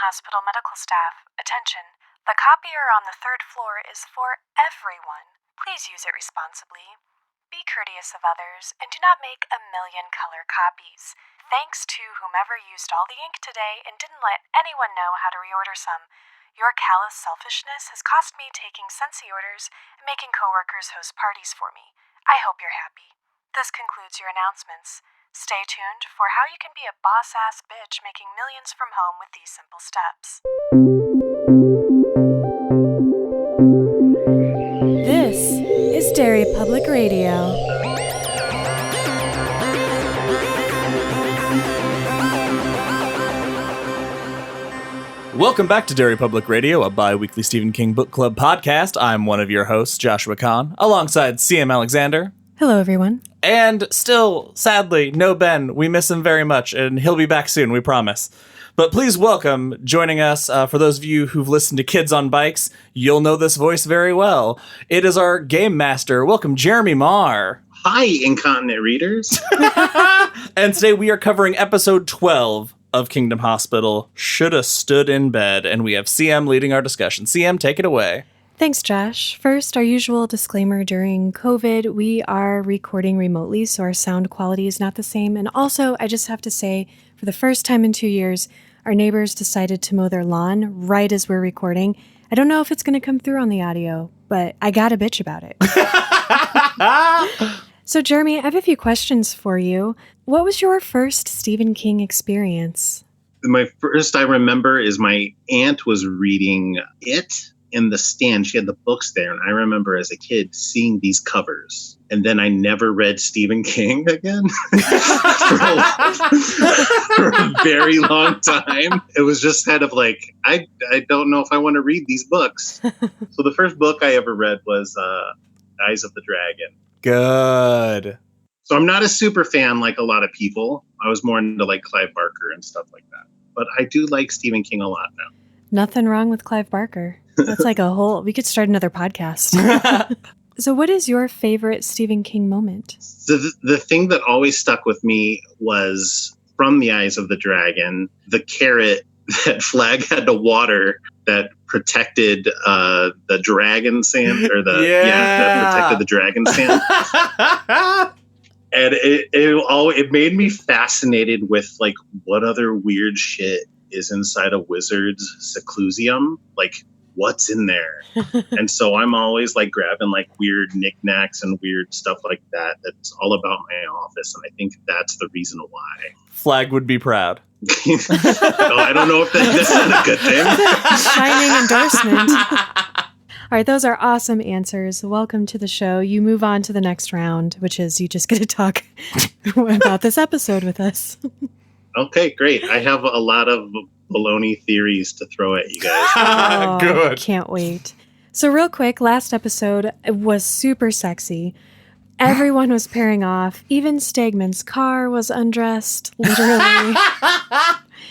Hospital medical staff, attention. The copier on the third floor is for everyone. Please use it responsibly. Be courteous of others, and do not make 1,000,000 color copies. Thanks to whomever used all the ink today and didn't let anyone know how to reorder some. Your callous selfishness has cost me taking Scentsy orders and making coworkers host parties for me. I hope you're happy. This concludes your announcements. Stay tuned for how you can be a boss-ass bitch making millions from home with these simple steps. This is Derry Public Radio. Welcome back to Derry Public Radio, a bi-weekly Stephen King book club podcast. I'm one of your hosts, Joshua Kahn, alongside CM Alexander. Hello, everyone. And still, sadly, no Ben. We miss him very much, and he'll be back soon, we promise. But please welcome, joining us, for those of you who've listened to Kids on Bikes, you'll know this voice very well. It is our game master. Welcome, Jeremy Marr. Hi, incontinent readers. And today we are covering episode 12 of Kingdom Hospital, Shoulda Stood in Bed, and we have CM leading our discussion. CM, take it away. Thanks, Josh. First, our usual disclaimer during COVID, we are recording remotely, so our sound quality is not the same. And also, I just have to say, for the first time in 2 years, our neighbors decided to mow their lawn right as we're recording. I don't know if it's going to come through on the audio, but I got a bitch about it. So, Jeremy, I have a few questions for you. What was your first Stephen King experience? My first I remember is my aunt was reading it in the stand. She had the books there, and I remember as a kid seeing these covers. And then I never read Stephen King again for a very long time. It was just kind of like, I don't know if I want to read these books. So the first book I ever read was Eyes of the Dragon. Good. So I'm not a super fan like a lot of people. I was more into like Clive Barker and stuff like that. But I do like Stephen King a lot now. Nothing wrong with Clive Barker. That's like we could start another podcast. So what is your favorite Stephen King moment? The thing that always stuck with me was from The Eyes of the Dragon, the carrot that Flag had to water that protected the dragon sand, or that protected the dragon sand. And it made me fascinated with like what other weird shit is inside a wizard's seclusium. Like, what's in there? And so I'm always like grabbing like weird knickknacks and weird stuff like that. That's all about my office. And I think that's the reason why. Flag would be proud. I don't know if that's not a good thing. Shining endorsement. All right, those are awesome answers. Welcome to the show. You move on to the next round, which is you just get to talk about this episode with us. Okay, great. I have a lot of baloney theories to throw at you guys. Oh, Good. Can't wait. So real quick, last episode was super sexy. Everyone was pairing off. Even Stegman's car was undressed, literally.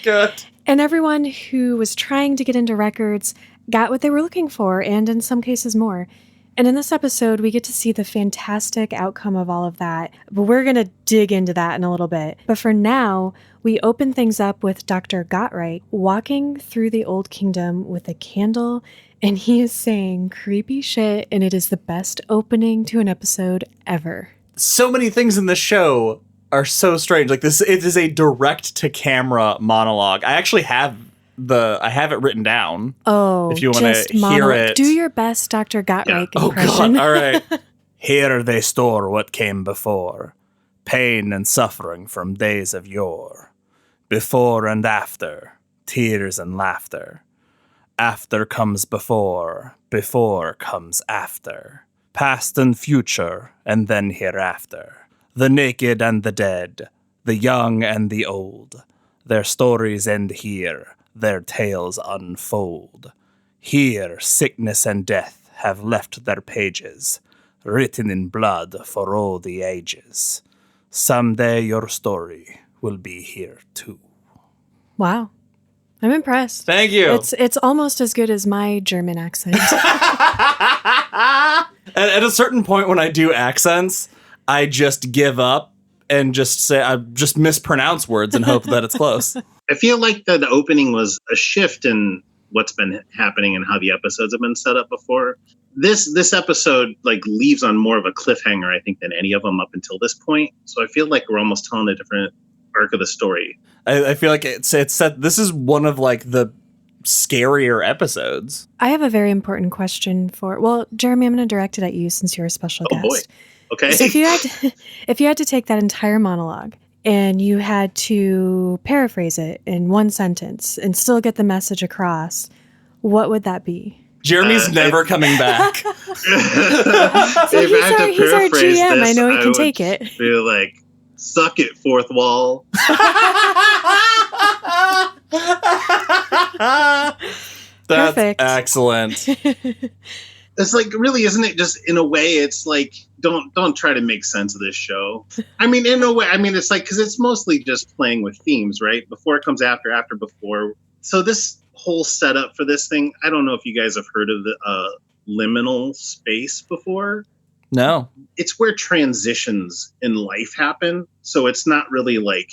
Good. And everyone who was trying to get into records got what they were looking for, and in some cases more. And in this episode, we get to see the fantastic outcome of all of that. But we're going to dig into that in a little bit. But for now, we open things up with Dr. Gottwright walking through the Old Kingdom with a candle, and he is saying creepy shit, and it is the best opening to an episode ever. So many things in the show are so strange. Like this, it is a direct-to-camera monologue. I actually have it written down. Oh, if you want to hear it. Do your best Dr. Gottwright Oh, impression. God. All right. Here they store what came before, pain and suffering from days of yore. Before and after, tears and laughter. After comes before comes after. Past and future, and then hereafter. The naked and the dead, the young and the old. Their stories end here, their tales unfold. Here sickness and death have left their pages, written in blood for all the ages. Someday your story will be here too. Wow. I'm impressed. Thank you. It's almost as good as my German accent. At a certain point when I do accents, I just give up and just say, I just mispronounce words and hope that it's close. I feel like the opening was a shift in what's been happening and how the episodes have been set up before. This episode like leaves on more of a cliffhanger, I think, than any of them up until this point. So I feel like we're almost telling a different arc of the story. I feel like it's set. This is one of like the scarier episodes. I have a very important question well, Jeremy, I'm going to direct it at you since you're a special guest. Oh boy. Okay. So if you had to take that entire monologue and you had to paraphrase it in one sentence and still get the message across, what would that be? Jeremy's never coming back. So he's our GM. I know he can take it. Feel like, suck it, fourth wall. That's Perfect. Excellent. It's like, really, isn't it just in a way, it's like, don't try to make sense of this show. I mean, in a way, I mean, it's like, because it's mostly just playing with themes, right? Before it comes after before. So this whole setup for this thing, I don't know if you guys have heard of the liminal space before. No. It's where transitions in life happen. So it's not really like,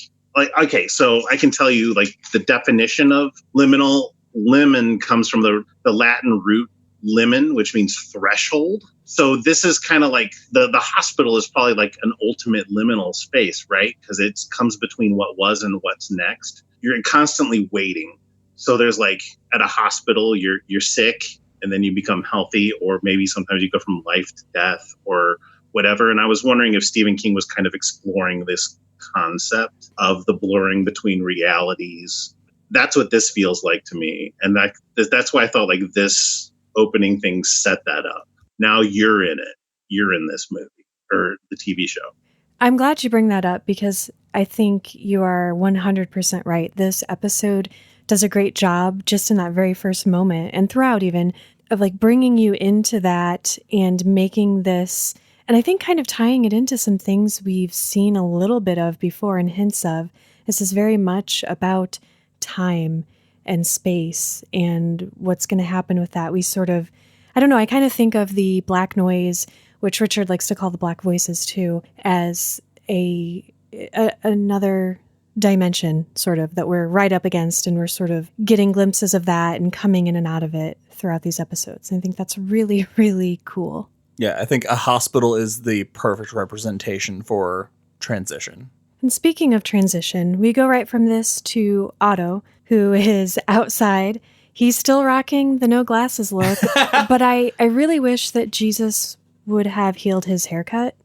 okay, so I can tell you like the definition of liminal. Limen comes from the Latin root limen, which means threshold. So this is kind of like the hospital is probably like an ultimate liminal space, right? Because it comes between what was and what's next. You're constantly waiting. So there's like at a hospital, you're sick and then you become healthy, or maybe sometimes you go from life to death or whatever. And I was wondering if Stephen King was kind of exploring this concept of the blurring between realities. That's what this feels like to me. And that's why I thought like this opening thing set that up. Now you're in it. You're in this movie or the TV show. I'm glad you bring that up because I think you are 100% right. This episode does a great job just in that very first moment and throughout even of like bringing you into that and making this, and I think kind of tying it into some things we've seen a little bit of before and hints of. This is very much about time and space and what's going to happen with that. We sort of, I don't know, I kind of think of the black noise, which Richard likes to call the black voices too, as another dimension sort of that we're right up against, and we're sort of getting glimpses of that and coming in and out of it throughout these episodes. And I think that's really, really cool. Yeah, I think a hospital is the perfect representation for transition. And speaking of transition, we go right from this to Otto, who is outside. He's still rocking the no glasses look, but I really wish that Jesus would have healed his haircut.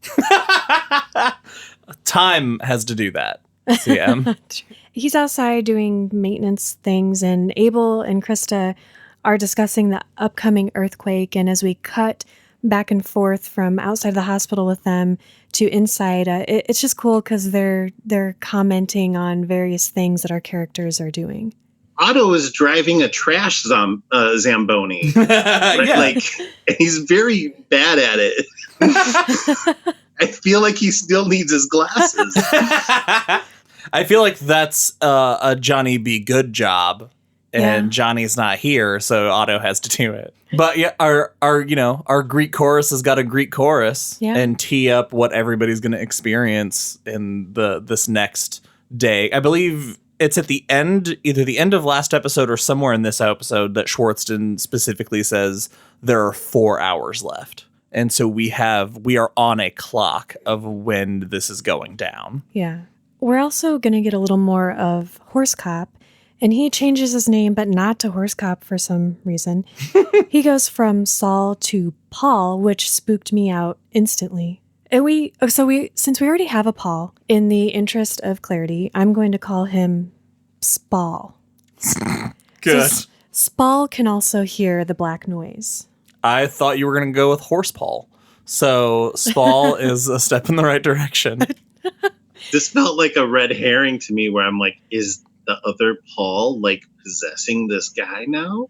Time has to do that. CM. He's outside doing maintenance things, and Abel and Krista are discussing the upcoming earthquake. And as we cut back and forth from outside the hospital with them to inside, it's just cool because they're commenting on various things that our characters are doing. Otto is driving a trash Zamboni. Right? Yeah. Like, he's very bad at it. I feel like he still needs his glasses. I feel like that's a Johnny B. Good job, and Johnny's not here, so Otto has to do it. But yeah, our Greek chorus has got a Greek chorus and tee up what everybody's going to experience in this next day. I believe it's at the end, either the end of last episode or somewhere in this episode, that Schwartzton specifically says there are 4 hours left. And so we are on a clock of when this is going down. Yeah. We're also going to get a little more of Horse Cop, and he changes his name, but not to Horse Cop for some reason. He goes from Saul to Paul, which spooked me out instantly. And since we already have a Paul, in the interest of clarity, I'm going to call him Spall. Good. So Spall can also hear the black noise. I thought you were going to go with Horsepaw. So Spall is a step in the right direction. This felt like a red herring to me, where I'm like, is the other Paul like possessing this guy now?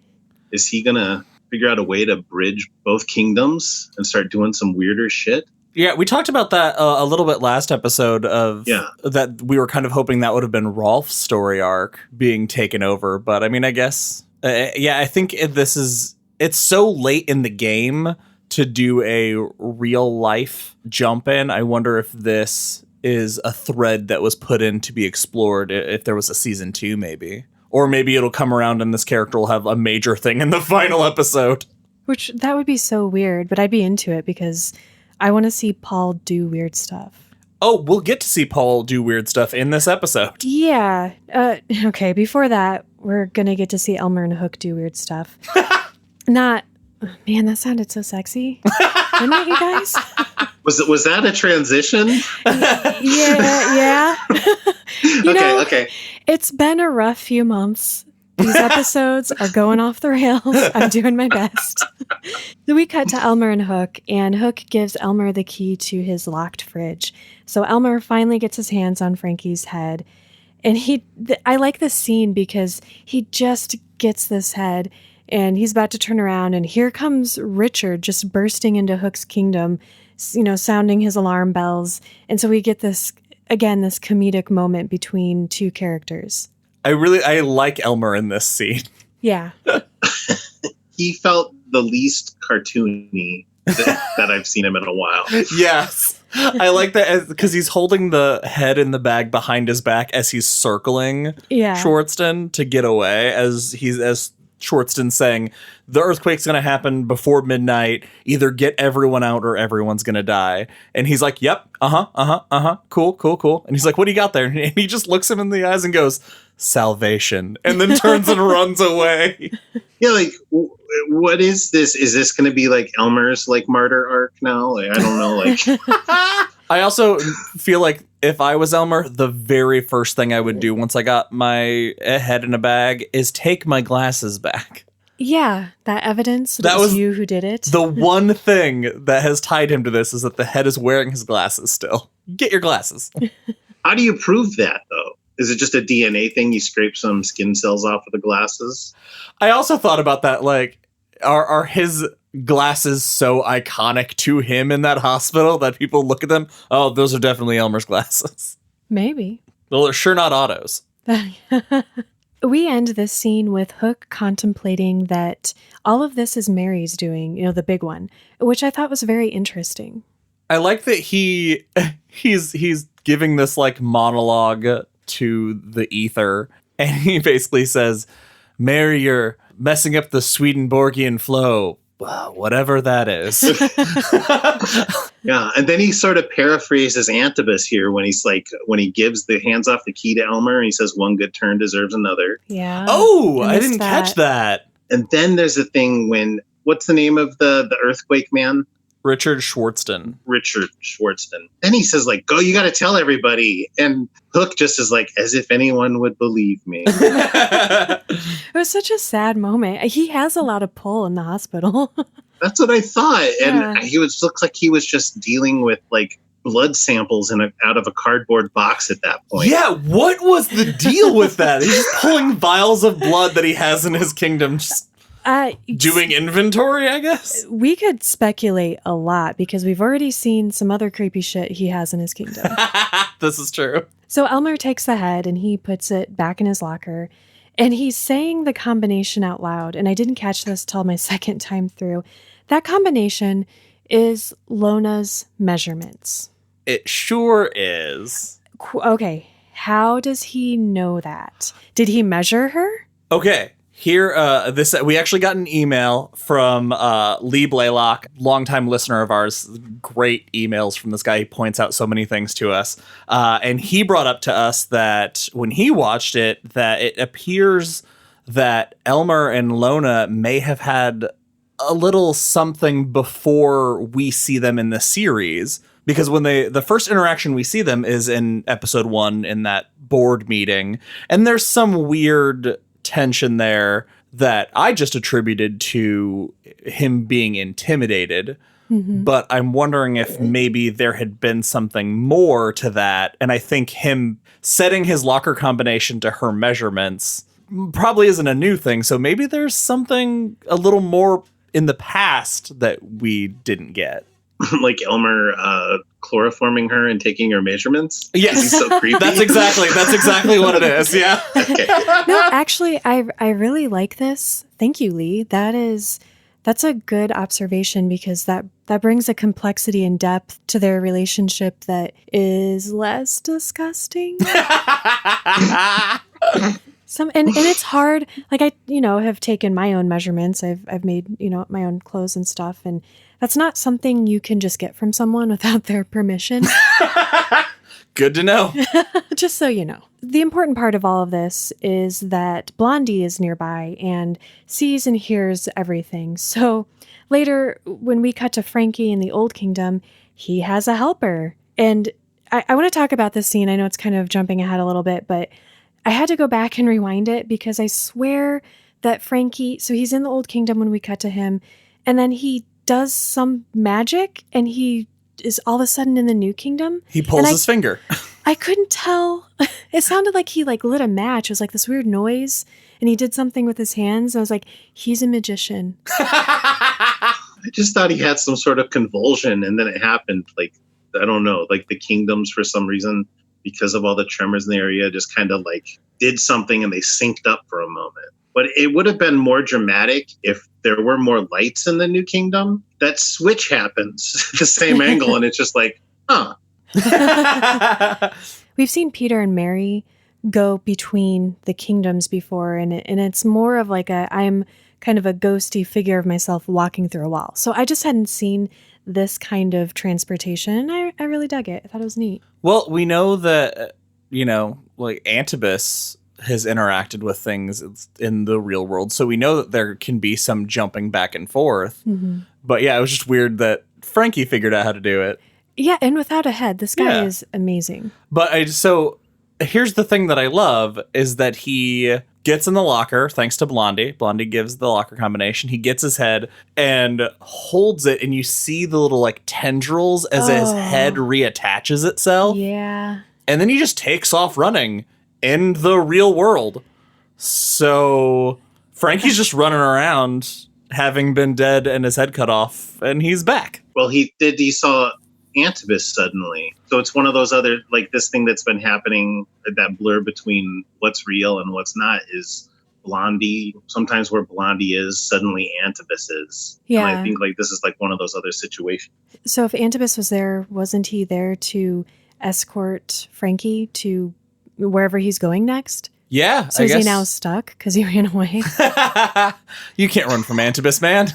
Is he going to figure out a way to bridge both kingdoms and start doing some weirder shit? Yeah, we talked about that a little bit last episode that we were kind of hoping that would have been Rolf's story arc being taken over. But I mean, I guess, I think it's so late in the game to do a real life jump in. I wonder if this is a thread that was put in to be explored if there was a season 2, maybe. Or maybe it'll come around and this character will have a major thing in the final episode. Which, that would be so weird, but I'd be into it because I want to see Paul do weird stuff. Oh, we'll get to see Paul do weird stuff in this episode. Yeah. Okay, before that, we're going to get to see Elmer and Hook do weird stuff. Not... Man, that sounded so sexy. Didn't it, you guys? Was that a transition? Yeah. Okay. It's been a rough few months. These episodes are going off the rails. I'm doing my best. So we cut to Elmer and Hook gives Elmer the key to his locked fridge. So Elmer finally gets his hands on Frankie's head. And I like this scene because he just gets this head and he's about to turn around, and here comes Richard just bursting into Hook's kingdom, sounding his alarm bells. And so we get this comedic moment between two characters. I like Elmer in this scene. Yeah. He felt the least cartoony that I've seen him in a while. Yes. I like that because he's holding the head in the bag behind his back as he's circling Schwartzton to get away, as Schwartzton saying, the earthquake's going to happen before midnight. Either get everyone out or everyone's going to die. And he's like, yep, cool. And he's like, what do you got there? And he just looks him in the eyes and goes, salvation. And then turns and runs away. Yeah, like, what is this? Is this going to be like Elmer's like martyr arc now? Like, I don't know. Like, I also feel like if I was Elmer, the very first thing I would do once I got my head in a bag is take my glasses back. Yeah, that evidence that was you who did it. The one thing that has tied him to this is that the head is wearing his glasses still. Get your glasses. How do you prove that, though? Is it just a DNA thing? You scrape some skin cells off of the glasses? I also thought about that, like, are his glasses so iconic to him in that hospital that people look at them? Oh, those are definitely Elmer's glasses. Maybe. Well, they're sure not Otto's. We end this scene with Hook contemplating that all of this is Mary's doing, the big one, which I thought was very interesting. I like that he's giving this like monologue to the ether, and he basically says, Mary, you're messing up the Swedenborgian flow. Whatever that is. Yeah, and then he sort of paraphrases Antibus here when he gives the hands off the key to Elmer, and he says, one good turn deserves another. Yeah. Oh, I didn't catch that. And then there's a thing when, what's the name of the earthquake man? Richard Schwartzton. Then he says, like, go, you got to tell everybody. And Hook just is like, as if anyone would believe me. It was such a sad moment. He has a lot of pull in the hospital. That's what I thought. And looks like he was just dealing with like blood samples out of a cardboard box at that point. Yeah, what was the deal with that? He's just pulling vials of blood that he has in his kingdom, just doing inventory, I guess? We could speculate a lot because we've already seen some other creepy shit he has in his kingdom. This is true. So Elmer takes the head and he puts it back in his locker. And he's saying the combination out loud. And I didn't catch this till my second time through. That combination is Lona's measurements. It sure is. Okay. How does he know that? Did he measure her? Okay. Here, we actually got an email from Lee Blaylock, longtime listener of ours. Great emails from this guy. He points out so many things to us. And he brought up to us that when he watched it, that it appears that Elmer and Lona may have had a little something before we see them in the series. Because when the first interaction we see them is in episode 1 in that board meeting. And there's some weird tension there that I just attributed to him being intimidated. Mm-hmm. But I'm wondering if maybe there had been something more to that. And I think him setting his locker combination to her measurements probably isn't a new thing. So maybe there's something a little more in the past that we didn't get. Like Elmer chloroforming her and taking her measurements? Yes. He's so creepy. That's exactly what it is. Yeah. Okay. No, actually, I really like this. Thank you, Lee. There's That's a good observation because that brings a complexity and depth to their relationship that is less disgusting. And it's hard. Like I, have taken my own measurements. I've made, my own clothes and stuff. And that's not something you can just get from someone without their permission. Good to know. Just so you know. The important part of all of this is that Blondie is nearby and sees and hears everything. So later, when we cut to Frankie in the Old Kingdom, he has a helper. And I want to talk about this scene. I know it's kind of jumping ahead a little bit, but I had to go back and rewind it because I swear that Frankie, so he's in the Old Kingdom when we cut to him, and then he does some magic and he is all of a sudden in the New Kingdom. He pulls his finger. I couldn't tell. It sounded like he lit a match. It was like this weird noise and he did something with his hands. I was like, he's a magician. I just thought he had some sort of convulsion and then it happened. Like, I don't know, like the kingdoms for some reason, because of all the tremors in the area, just kind of like did something and they synced up for a moment. But it would have been more dramatic if there were more lights in the New Kingdom. That switch happens at the same angle, and it's just like, huh. We've seen Peter and Mary go between the kingdoms before, and it's more of like I'm kind of a ghosty figure of myself walking through a wall. So I just hadn't seen this kind of transportation, and I really dug it. I thought it was neat. Well, we know that, like Antibus has interacted with things in the real world. So we know that there can be some jumping back and forth. Mm-hmm. But yeah, it was just weird that Frankie figured out how to do it. Yeah, and without a head. This guy is amazing. But so here's the thing that I love is that he gets in the locker thanks to Blondie. Blondie gives the locker combination. He gets his head and holds it, and you see the little like tendrils as his head reattaches itself. Yeah. And then he just takes off running in the real world. So Frankie's just running around having been dead and his head cut off, and he's back. Well, he saw Antibus suddenly. So it's one of those other, like this thing that's been happening, that blur between what's real and what's not is Blondie. Sometimes where Blondie is, suddenly Antibus is. Yeah. And I think like this is like one of those other situations. So if Antibus was there, wasn't he there to escort Frankie to wherever he's going next? Yeah. So is he now stuck because he ran away? You can't run from Antibus, man.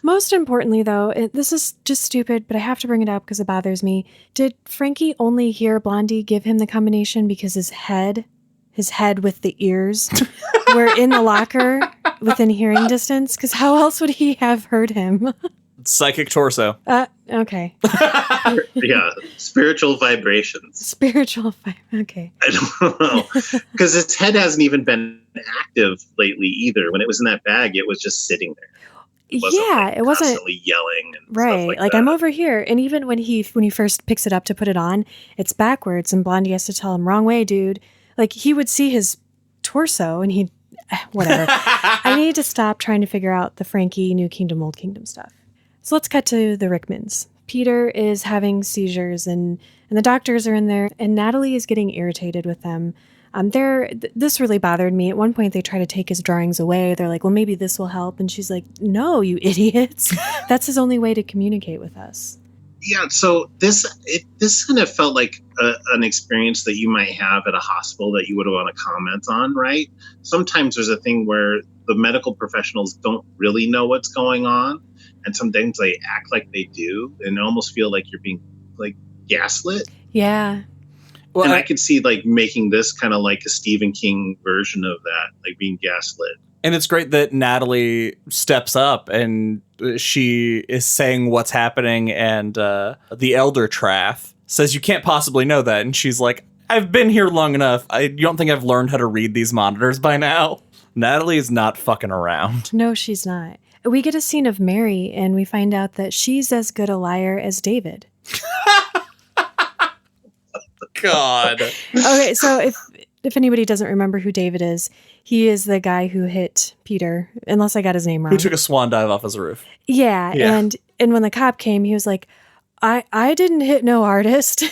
Most importantly, though, this is just stupid, but I have to bring it up because it bothers me. Did Frankie only hear Blondie give him the combination because his head with the ears were in the locker within hearing distance? Because how else would he have heard him? Psychic torso. Okay. Yeah, spiritual vibrations. Okay. I don't know. Because his head hasn't even been active lately either. When it was in that bag, it was just sitting there. It wasn't constantly yelling and right. stuff like like that. I'm over here. And even when he first picks it up to put it on, it's backwards and Blondie has to tell him, wrong way, dude. Like he would see his torso and he'd, whatever. I need to stop trying to figure out the Frankie New Kingdom, Old Kingdom stuff. So let's cut to the Rickmans. Peter is having seizures and the doctors are in there and Natalie is getting irritated with them. This really bothered me. At one point they try to take his drawings away. They're like, well, maybe this will help. And she's like, no, you idiots. That's his only way to communicate with us. Yeah, so this kind of felt like an experience that you might have at a hospital that you would want to comment on, right? Sometimes there's a thing where the medical professionals don't really know what's going on. And sometimes they act like they do and almost feel like you're being like gaslit. Yeah. Well, and I could see like making this kind of like a Stephen King version of that, like being gaslit. And it's great that Natalie steps up and she is saying what's happening. And the elder Traff says, you can't possibly know that. And she's like, I've been here long enough. You don't think I've learned how to read these monitors by now? Natalie is not fucking around. No, she's not. We get a scene of Mary, and we find out that she's as good a liar as David. God. Okay, so if anybody doesn't remember who David is, he is the guy who hit Peter, unless I got his name wrong. Who took a swan dive off his roof. Yeah. And when the cop came, he was like, I didn't hit no artist.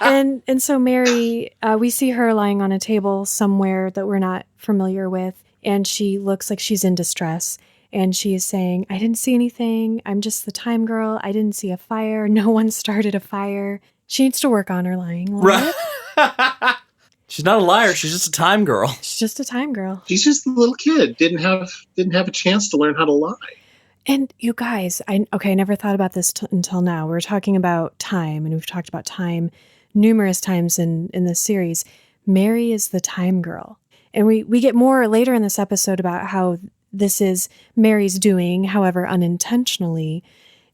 and so Mary, we see her lying on a table somewhere that we're not familiar with, and she looks like she's in distress. And she is saying, I didn't see anything. I'm just the time girl. I didn't see a fire. No one started a fire. She needs to work on her lying. Right. She's not a liar. She's just a time girl. She's just a time girl. She's just a little kid. Didn't have a chance to learn how to lie. And you guys, I never thought about this until now. We're talking about time, and we've talked about time numerous times in this series. Mary is the time girl. And we get more later in this episode about how this is Mary's doing, however unintentionally.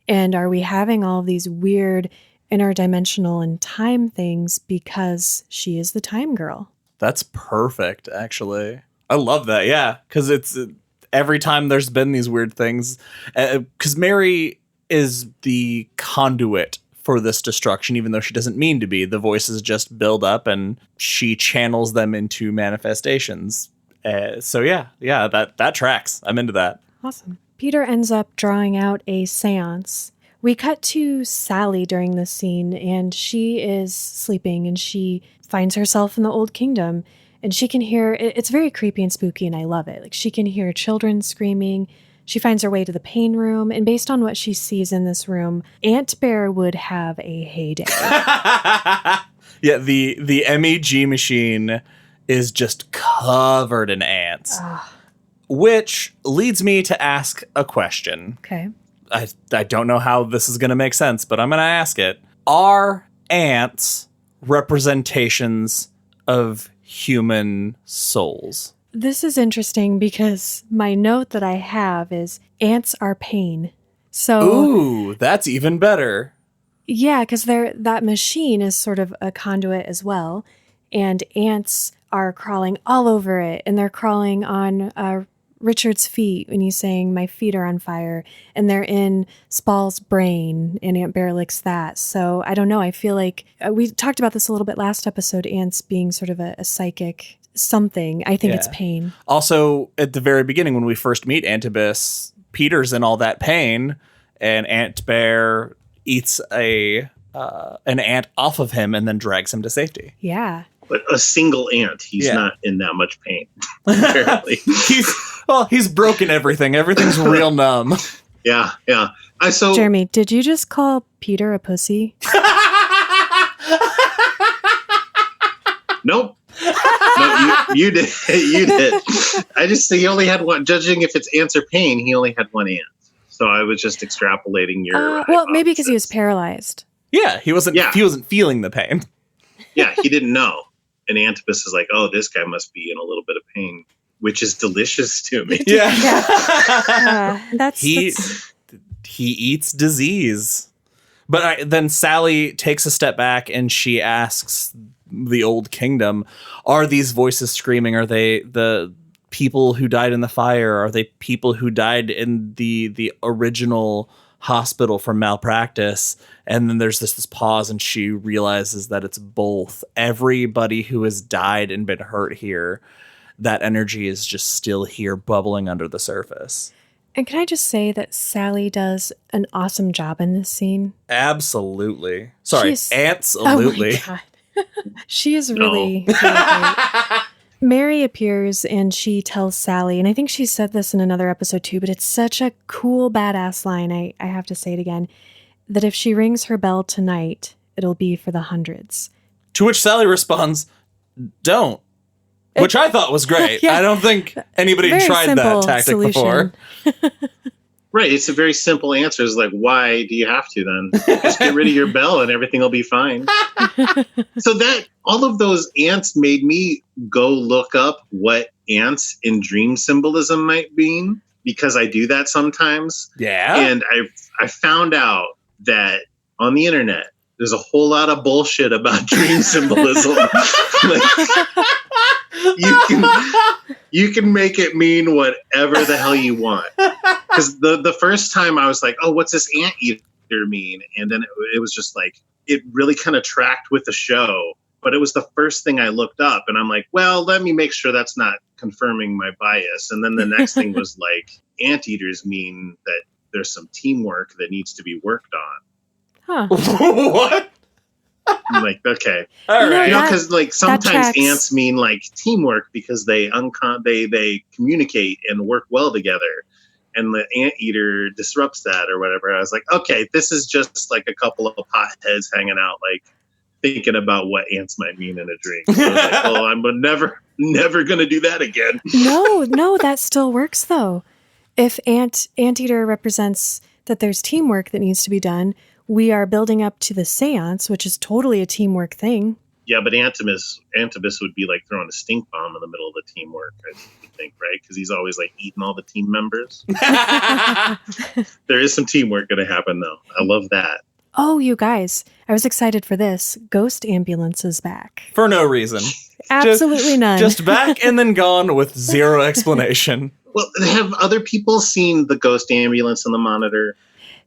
And are we having all of these weird interdimensional and time things because she is the time girl? That's perfect, actually. I love that, yeah. Because it's every time there's been these weird things. Because Mary is the conduit for this destruction, even though she doesn't mean to be. The voices just build up and she channels them into manifestations. So yeah, that tracks. I'm into that. Awesome. Peter ends up drawing out a seance. We cut to Sally during this scene, and she is sleeping, and she finds herself in the Old Kingdom, and she can hear, it's very creepy and spooky, and I love it. Like, she can hear children screaming. She finds her way to the pain room, and based on what she sees in this room, Aunt Bear would have a heyday. Yeah, the MEG machine is just covered in ants. Which leads me to ask a question. Okay. I don't know how this is going to make sense, but I'm going to ask it. Are ants representations of human souls? This is interesting because my note that I have is ants are pain. So, ooh, that's even better. Yeah, because that machine is sort of a conduit as well. And ants are crawling all over it. And they're crawling on Richard's feet when he's saying, my feet are on fire. And they're in Spall's brain, and Aunt Bear licks that. So I don't know. I feel like we talked about this a little bit last episode, ants being sort of a psychic something. I think it's pain. Also, at the very beginning, when we first meet Antibus, Peter's in all that pain, and Aunt Bear eats an ant off of him and then drags him to safety. Yeah. But a single ant, he's not in that much pain, apparently. He's broken everything. Everything's real numb. Yeah. Jeremy, did you just call Peter a pussy? Nope. No, you did. You did. I just say he only had one. Judging if it's ants or pain, he only had one ant. So I was just extrapolating your. Well, maybe because he was paralyzed. Yeah, he wasn't. Yeah. He wasn't feeling the pain. Yeah, he didn't know. And Antibus is like, "Oh, this guy must be in a little bit of pain," which is delicious to me. Yeah, he eats disease. But then Sally takes a step back and she asks the Old Kingdom, are these voices screaming? Are they the people who died in the fire? Are they people who died in the original hospital from malpractice? And then there's this pause and she realizes that it's both. Everybody who has died and been hurt here, that energy is just still here bubbling under the surface. And can I just say that Sally does an awesome job in this scene? Absolutely. Sorry, absolutely. Oh my God. She is really great. Mary appears and she tells Sally, and I think she said this in another episode too, but it's such a cool, badass line, I have to say it again, that if she rings her bell tonight, it'll be for the hundreds. To which Sally responds, don't. Which I thought was great. Yeah. I don't think anybody tried that tactic solution. before. Right. It's a very simple answer. It's like, why do you have to then? Just get rid of your bell and everything will be fine. So that all of those ants made me go look up what ants in dream symbolism might mean, because I do that sometimes. Yeah. And I found out that on the internet, there's a whole lot of bullshit about dream symbolism. You can make it mean whatever the hell you want. Because the first time I was like, oh, what's this anteater mean? And then it was just like, it really kind of tracked with the show. But it was the first thing I looked up. And I'm like, well, let me make sure that's not confirming my bias. And then the next thing was like, anteaters mean that there's some teamwork that needs to be worked on. Huh. What? I'm like, okay. All right. You know, because like sometimes tracks. ants mean like teamwork because they communicate and work well together. and the anteater disrupts that or whatever. I was like, okay, this is just like a couple of potheads hanging out, like thinking about what ants might mean in a drink. So I was like, oh, I'm never going to do that again. No, that still works though. If anteater represents that there's teamwork that needs to be done, we are building up to the seance, which is totally a teamwork thing. Yeah, but Antimus would be like throwing a stink bomb in the middle of the teamwork, I think, right? Because he's always like eating all the team members. There is some teamwork going to happen, though. I love that. Oh, you guys, I was excited for this. Ghost Ambulance is back. For no reason. Absolutely none. Just back and then gone with zero explanation. Well, have other people seen the ghost ambulance on the monitor?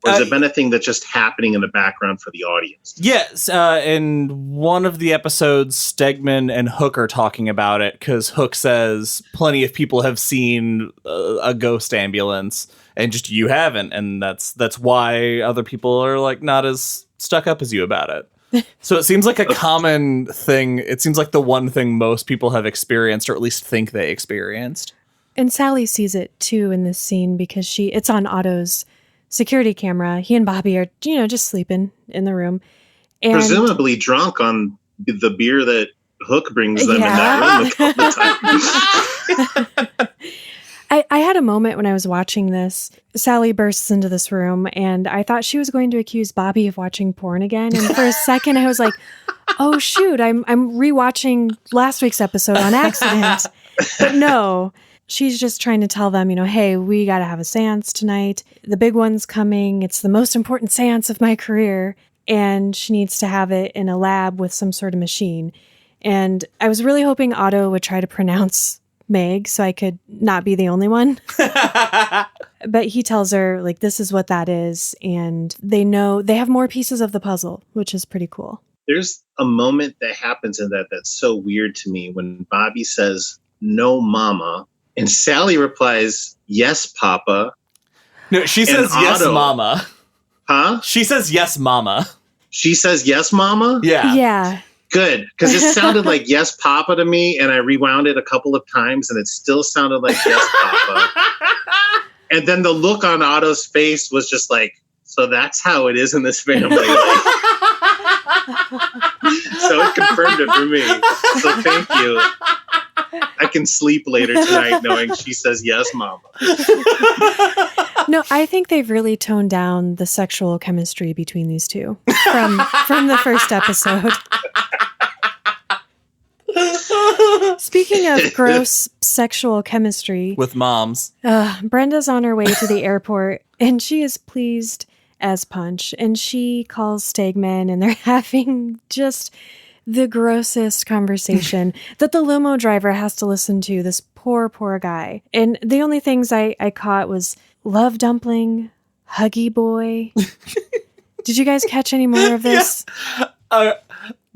Or has it been a thing that's just happening in the background for the audience? Yes, in one of the episodes, Stegman and Hook are talking about it, because Hook says plenty of people have seen a ghost ambulance, and just you haven't, and that's why other people are like not as stuck up as you about it. So it seems like a common thing. It seems like the one thing most people have experienced, or at least think they experienced. And Sally sees it too in this scene because it's on Otto's security camera. He and Bobby are, just sleeping in the room. And presumably drunk on the beer that Hook brings them in that room a couple of times. I had a moment when I was watching this. Sally bursts into this room, and I thought she was going to accuse Bobby of watching porn again. And for a second, I was like, oh, shoot, I'm rewatching last week's episode on accident. But no. She's just trying to tell them, hey, we got to have a seance tonight. The big one's coming. It's the most important seance of my career. And she needs to have it in a lab with some sort of machine. And I was really hoping Otto would try to pronounce Meg so I could not be the only one. But he tells her, this is what that is. And they have more pieces of the puzzle, which is pretty cool. There's a moment that happens in that's so weird to me when Bobby says, no, mama. And Sally replies, yes, Papa. No, she says yes, Mama. Huh? She says yes, Mama. She says yes, Mama? Yeah. Yeah. Good. Because it sounded like yes, Papa to me. And I rewound it a couple of times and it still sounded like yes, Papa. And then the look on Otto's face was just like, so that's how it is in this family. So it confirmed it for me. So thank you. I can sleep later tonight knowing she says yes, Mama. No, I think they've really toned down the sexual chemistry between these two from the first episode. Speaking of gross sexual chemistry with moms, Brenda's on her way to the airport and she is pleased as punch, and she calls Stegman and they're having just the grossest conversation that the limo driver has to listen to, this poor guy. And the only things I caught was love dumpling, huggy boy. Did you guys catch any more of this? Yeah.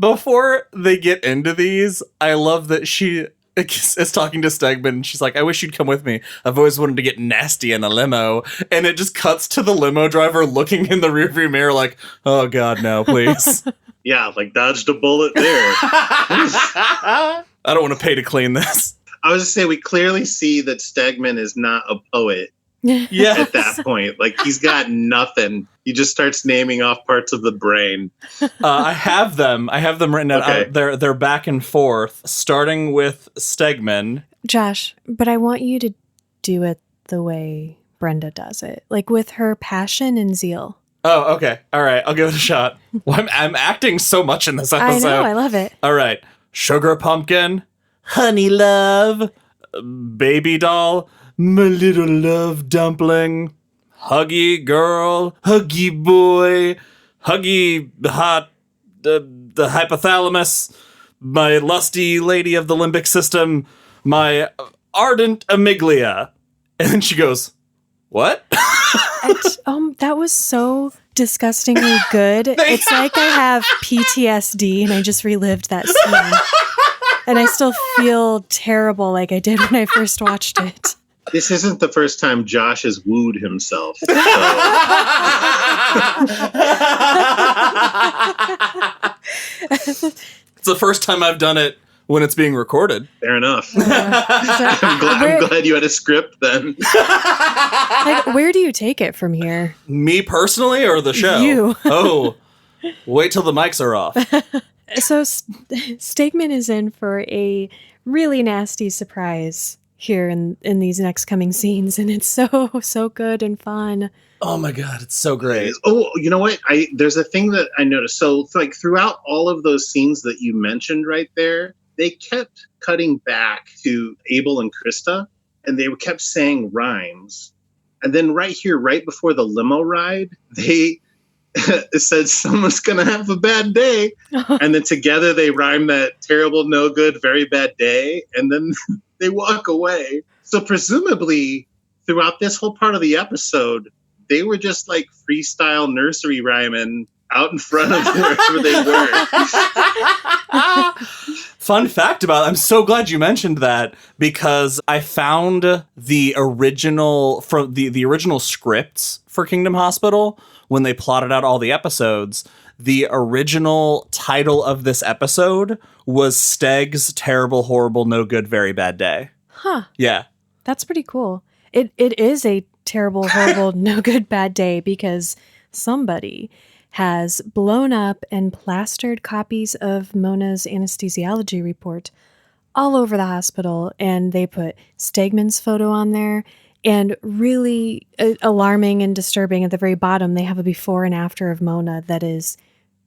Before they get into these, I love that she is talking to Stegman and she's like, I wish you'd come with me. I've always wanted to get nasty in a limo. And it just cuts to the limo driver looking in the rearview mirror like, oh God, no, please. Yeah, dodged a bullet there. I don't want to pay to clean this. I was just saying, we clearly see that Stegman is not a poet Yeah. at that point. He's got nothing. He just starts naming off parts of the brain. I have them written out. Okay. They're back and forth, starting with Stegman. Josh, but I want you to do it the way Brenda does it, with her passion and zeal. Oh, okay. All right. I'll give it a shot. Well, I'm acting so much in this episode. I know. I love it. All right. Sugar pumpkin, honey love, baby doll, my little love dumpling, huggy girl, huggy boy, huggy hot, the hypothalamus, my lusty lady of the limbic system, my ardent amygdala. And then she goes, what? That was so disgustingly good. It's like I have PTSD and I just relived that scene. And I still feel terrible like I did when I first watched it. This isn't the first time Josh has wooed himself. So. It's the first time I've done it when it's being recorded. Fair enough. So, I'm glad you had a script then. like, where do you take it from here? Me personally or the show? You. Oh, wait till the mics are off. So Stegman is in for a really nasty surprise here in these next coming scenes, and it's so good and fun. Oh my God, it's so great. Oh, you know what? There's a thing that I noticed. So like throughout all of those scenes that you mentioned right there, they kept cutting back to Abel and Krista, and they kept saying rhymes. And then right here, right before the limo ride, they it said someone's gonna have a bad day, and then together they rhyme that terrible, no good, very bad day, and then they walk away. So presumably throughout this whole part of the episode, they were just like freestyle nursery rhyming out in front of wherever they were. Fun fact about it, I'm so glad you mentioned that, because I found the original from the original scripts for Kingdom Hospital when they plotted out all the episodes. The original title of this episode was Steg's Terrible, Horrible, No Good, Very Bad Day. Huh. Yeah. That's pretty cool. It is a terrible, horrible, no good, bad day because somebody has blown up and plastered copies of Mona's anesthesiology report all over the hospital, and they put Stegman's photo on there, and really alarming and disturbing at the very bottom, they have a before and after of Mona that is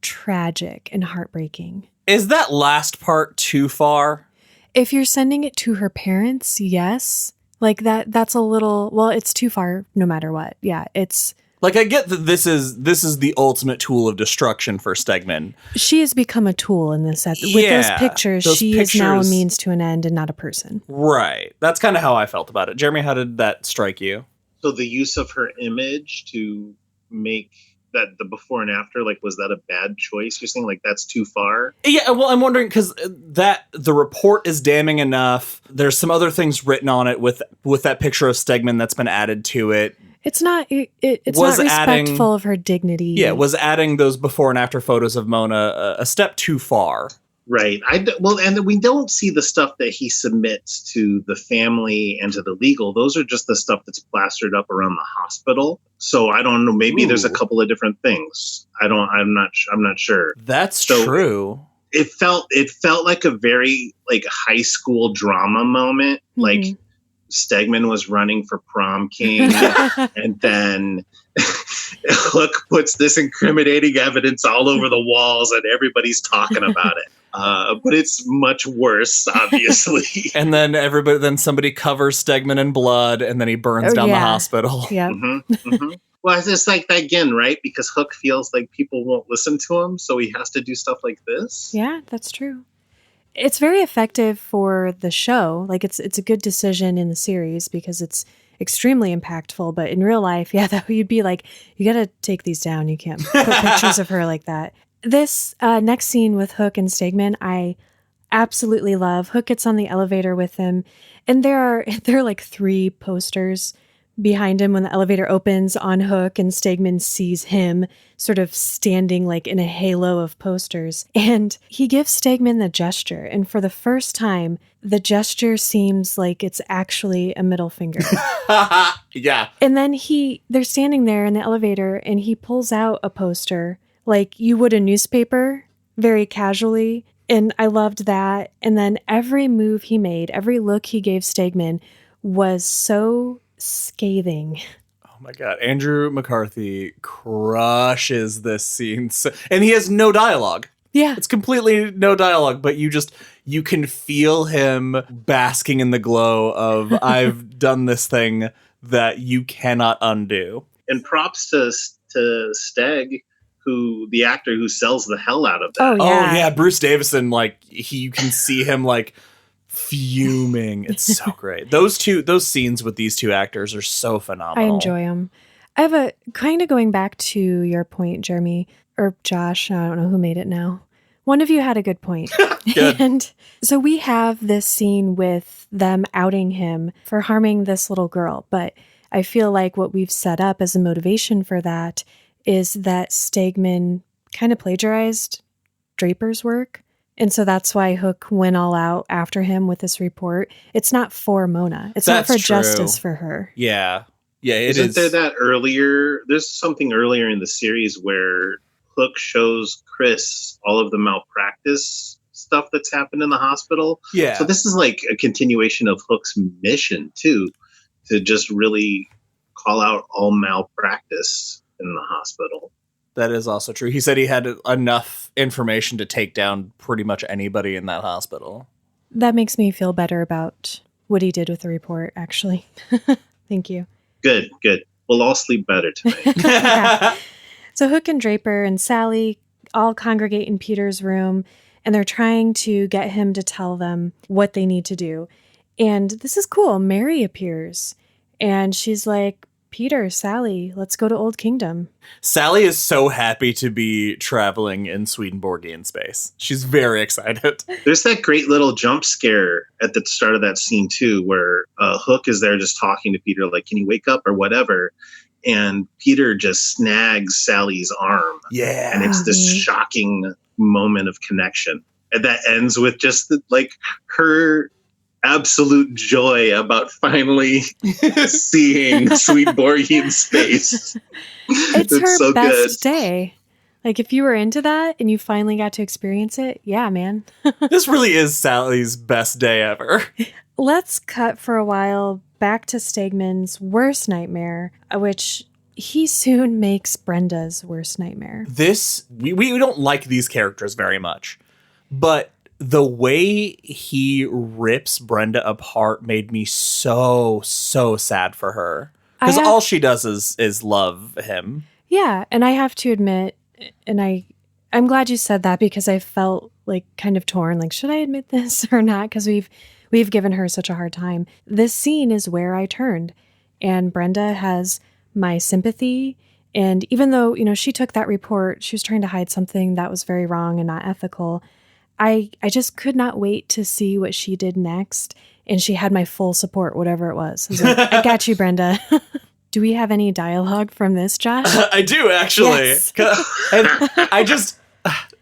tragic and heartbreaking. Is that last part too far? If you're sending it to her parents, yes. Like that's a little, well, it's too far no matter what. Yeah, it's... Like, I get that this is the ultimate tool of destruction for Stegman. She has become a tool in this set. With Yeah, those pictures, she is now a means to an end and not a person. Right. That's kind of how I felt about it. Jeremy, how did that strike you? So the use of her image to make that the before and after, like, was that a bad choice? You're saying, like, that's too far? Yeah, well, I'm wondering, because the report is damning enough. There's some other things written on it with that picture of Stegman that's been added to it. It's not it's not respectful of her dignity. Yeah, was adding those before and after photos of Mona a step too far. Right. Well, and we don't see the stuff that he submits to the family and to the legal. Those are just the stuff that's plastered up around the hospital. So I don't know. Maybe there's a couple of different things. I'm not sure. That's true. It felt like a very like high school drama moment. Mm-hmm. Like Stegman was running for prom king, and then Hook puts this incriminating evidence all over the walls, and everybody's talking about it. But it's much worse, obviously. And then somebody covers Stegman in blood, and then he burns down the hospital. Yeah. Mm-hmm, mm-hmm. Well, it's just like that again, right? Because Hook feels like people won't listen to him, so he has to do stuff like this. Yeah, that's true. It's very effective for the show. Like it's a good decision in the series because it's extremely impactful. But in real life, yeah, that you'd be like, you got to take these down. You can't put pictures of her like that. This next scene with Hook and Stegman, I absolutely love. Hook gets on the elevator with him, and there are like 3 posters behind him when the elevator opens on Hook, and Stegman sees him sort of standing like in a halo of posters. And he gives Stegman the gesture, and for the first time, the gesture seems like it's actually a middle finger. Yeah. And then they're standing there in the elevator, and he pulls out a poster like you would a newspaper, very casually. And I loved that. And then every move he made, every look he gave Stegman was so scathing. Oh my God. Andrew McCarthy crushes this scene. And he has no dialogue. Yeah. It's completely no dialogue, but you can feel him basking in the glow of I've done this thing that you cannot undo. And props to Steg, the actor who sells the hell out of that. Oh yeah. Bruce Davison, like you can see him like fuming. It's so great. Those scenes with these 2 actors are so phenomenal. I enjoy them. I have a kind of going back to your point, Jeremy, or Josh. I don't know who made it now. One of you had a good point. Good. And so we have this scene with them outing him for harming this little girl. But I feel like what we've set up as a motivation for that is that Stegman kind of plagiarized Draper's work. And so that's why Hook went all out after him with this report. It's not for Mona. It's not for justice for her. Yeah. Yeah, it Isn't is. there that earlier? There's something earlier in the series where Hook shows Chris all of the malpractice stuff that's happened in the hospital. Yeah. So this is like a continuation of Hook's mission, too, to just really call out all malpractice in the hospital. That is also true. He said he had enough information to take down pretty much anybody in that hospital. That makes me feel better about what he did with the report, actually. Thank you. Good. We'll all sleep better tonight. Yeah. So Hook and Draper and Sally all congregate in Peter's room, and they're trying to get him to tell them what they need to do. And this is cool. Mary appears, and she's like, Peter, Sally, let's go to Old Kingdom. Sally is so happy to be traveling in Swedenborgian space. She's very excited. There's that great little jump scare at the start of that scene, too, where Hook is there just talking to Peter, like, can you wake up or whatever? And Peter just snags Sally's arm. Yeah. And it's this shocking moment of connection. And that ends with just her absolute joy about finally seeing Swedenborgian space. It's her so best good. day. Like, if you were into that and you finally got to experience it, yeah, man. This really is Sally's best day ever. Let's cut for a while back to Stegman's worst nightmare, which he soon makes Brenda's worst nightmare. We don't like these characters very much, but the way he rips Brenda apart made me so sad for her. Because all she does is love him. Yeah, and I have to admit, and I'm glad you said that, because I felt like kind of torn, like, should I admit this or not? Because we've given her such a hard time. This scene is where I turned, and Brenda has my sympathy. And even though, she took that report, she was trying to hide something that was very wrong and not ethical. I just could not wait to see what she did next. And she had my full support, whatever it was. I was like, I got you, Brenda. Do we have any dialogue from this, Josh? I do, actually. Yes. And